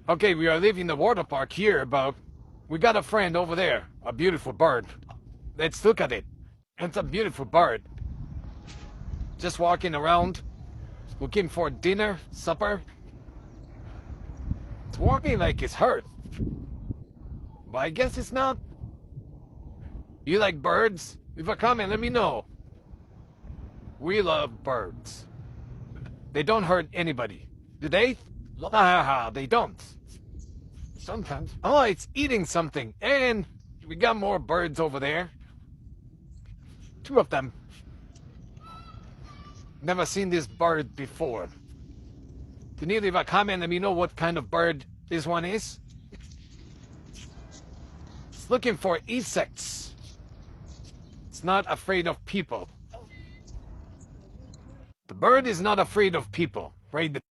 Okay, we are leaving the water park here, but we got a friend over there. A beautiful bird. Let's look at it. It's a beautiful bird. Just walking around, looking for dinner, supper. It's walking like it's hurt. But I guess it's not. You like birds? Leave a comment, let me know. We love birds. They don't hurt anybody. Do they? Ah, they don't. Sometimes. Oh, it's eating something. And we got more birds over there. Two of them. Never seen this bird before. Can you leave a comment and let me know what kind of bird this one is? It's looking for insects. It's not afraid of people. The bird is not afraid of people, right?